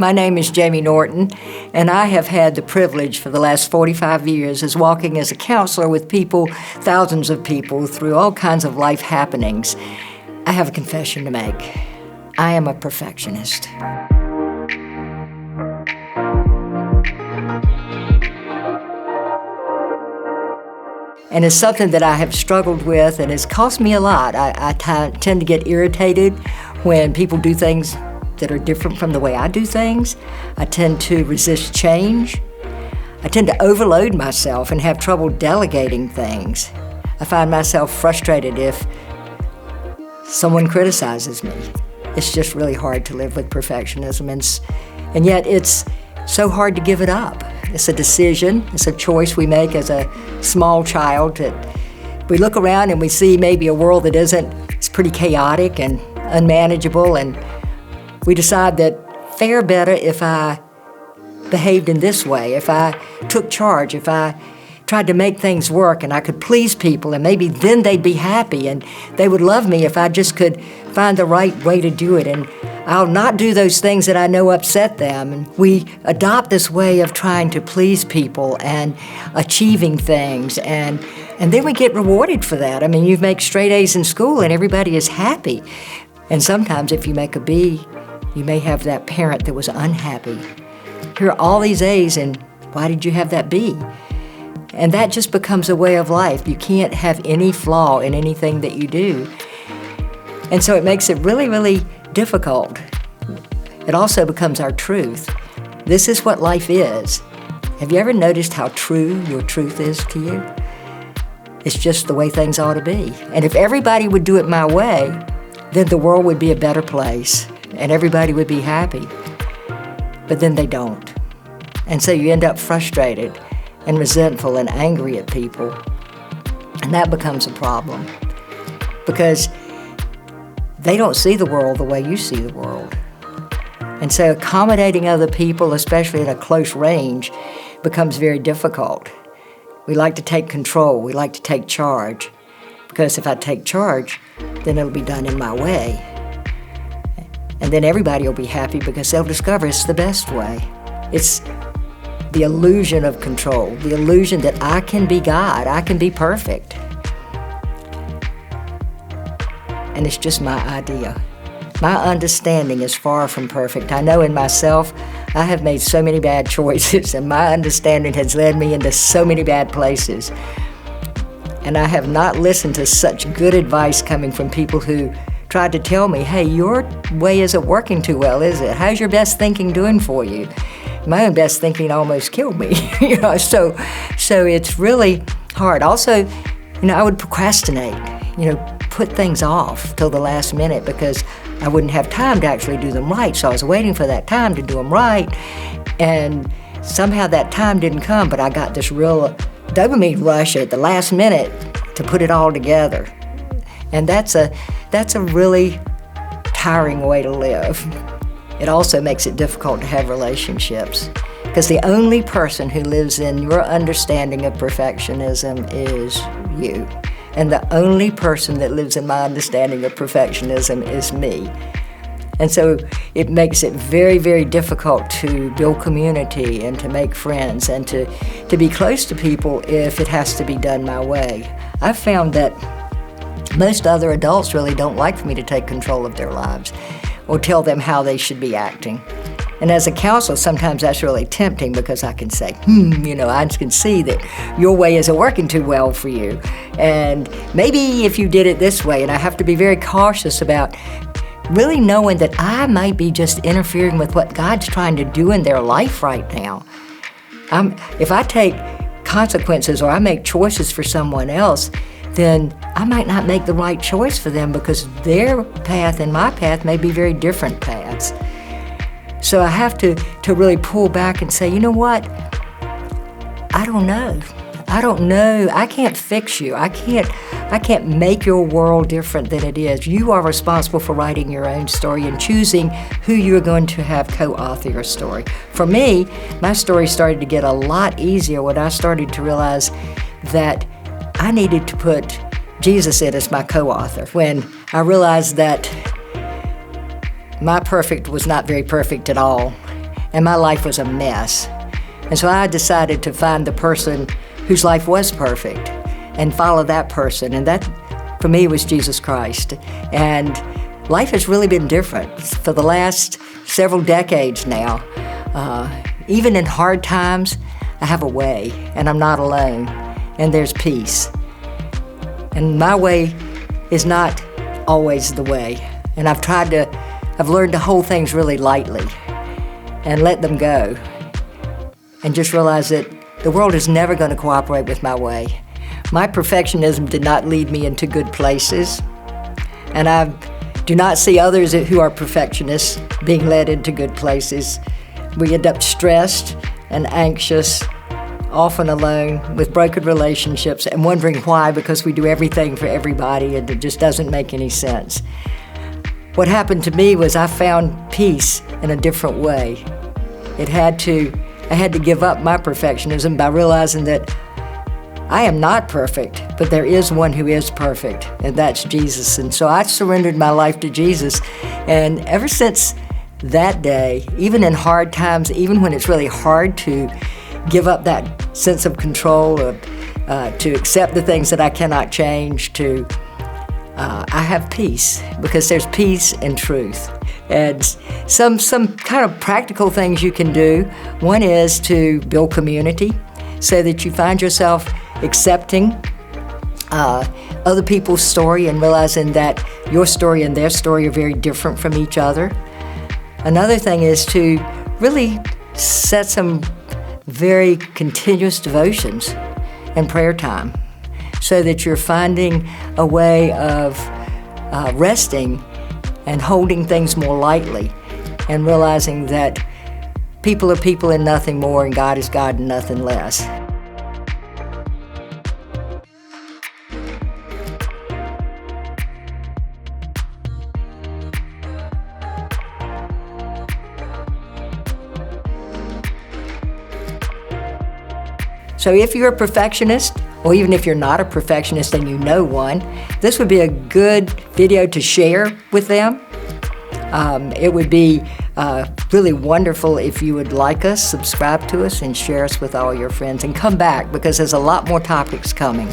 My name is Jamie Norton, and I have had the privilege for the last 45 years as walking as a counselor with people, thousands of people, through all kinds of life happenings. I have a confession to make. I am a perfectionist. And it's something that I have struggled with, and it's cost me a lot. I tend to get irritated when people do things that are different from the way I do things. I tend to resist change. I tend to overload myself and have trouble delegating things. I find myself frustrated if someone criticizes me. It's just really hard to live with perfectionism, and yet it's so hard to give it up. It's a decision, it's a choice we make as a small child. We look around and we see maybe a world that it's pretty chaotic and unmanageable, and we decide that fare better if I behaved in this way, if I took charge, if I tried to make things work and I could please people, and maybe then they'd be happy and they would love me if I just could find the right way to do it. And I'll not do those things that I know upset them. And we adopt this way of trying to please people and achieving things, and then we get rewarded for that. I mean, you make straight A's in school and everybody is happy. And sometimes if you make a B, you may have that parent that was unhappy. Here are all these A's, and why did you have that B? And that just becomes a way of life. You can't have any flaw in anything that you do. And so it makes it really, really difficult. It also becomes our truth. This is what life is. Have you ever noticed how true your truth is to you? It's just the way things ought to be. And if everybody would do it my way, then the world would be a better place and everybody would be happy. But then they don't. And so you end up frustrated and resentful and angry at people. And that becomes a problem because they don't see the world the way you see the world. And so accommodating other people, especially at a close range, becomes very difficult. We like to take control. We like to take charge. Because if I take charge, then it'll be done in my way. And then everybody will be happy because they'll discover it's the best way. It's the illusion of control, the illusion that I can be God, I can be perfect. And it's just my idea. My understanding is far from perfect. I know in myself, I have made so many bad choices, and my understanding has led me into so many bad places. And I have not listened to such good advice coming from people who tried to tell me, hey, your way isn't working too well, is it? How's your best thinking doing for you? My own best thinking almost killed me, so it's really hard. Also, I would procrastinate, put things off till the last minute because I wouldn't have time to actually do them right. So I was waiting for that time to do them right, and somehow that time didn't come, but I got this real dopamine rush at the last minute to put it all together. And that's a really tiring way to live. It also makes it difficult to have relationships because the only person who lives in your understanding of perfectionism is you. And the only person that lives in my understanding of perfectionism is me. And so it makes it very, very difficult to build community and to make friends and to be close to people if it has to be done my way. I've found that most other adults really don't like for me to take control of their lives or tell them how they should be acting. And as a counselor, sometimes that's really tempting because I can say, I can see that your way isn't working too well for you. And maybe if you did it this way, and I have to be very cautious about really knowing that I might be just interfering with what God's trying to do in their life right now. If I take consequences or I make choices for someone else, then I might not make the right choice for them because their path and my path may be very different paths. So I have to really pull back and say, you know what? I don't know. I can't fix you. I can't make your world different than it is. You are responsible for writing your own story and choosing who you're going to have co-author your story. For me, my story started to get a lot easier when I started to realize that I needed to put Jesus in as my co-author. When I realized that my perfect was not very perfect at all, and my life was a mess. And so I decided to find the person whose life was perfect and follow that person. And that, for me, was Jesus Christ. And life has really been different for the last several decades now. Even in hard times, I have a way, and I'm not alone, and there's peace. And my way is not always the way. And I've learned to hold things really lightly and let them go. And just realize that the world is never going to cooperate with my way. My perfectionism did not lead me into good places. And I do not see others who are perfectionists being led into good places. We end up stressed and anxious, often alone, with broken relationships, and wondering why, because we do everything for everybody and it just doesn't make any sense. What happened to me was I found peace in a different way. I had to give up my perfectionism by realizing that I am not perfect, but there is one who is perfect, and that's Jesus. And so I surrendered my life to Jesus, and ever since that day, even in hard times, even when it's really hard to give up that sense of control, to accept the things that I cannot change, I have peace, because there's peace in truth. And some kind of practical things you can do. One is to build community so that you find yourself accepting other people's story and realizing that your story and their story are very different from each other. Another thing is to really set some very continuous devotions and prayer time so that you're finding a way of resting and holding things more lightly and realizing that people are people and nothing more, and God is God and nothing less. So if you're a perfectionist, or even if you're not a perfectionist and you know one, this would be a good video to share with them. It would be really wonderful if you would like us, subscribe to us, and share us with all your friends. And come back, because there's a lot more topics coming.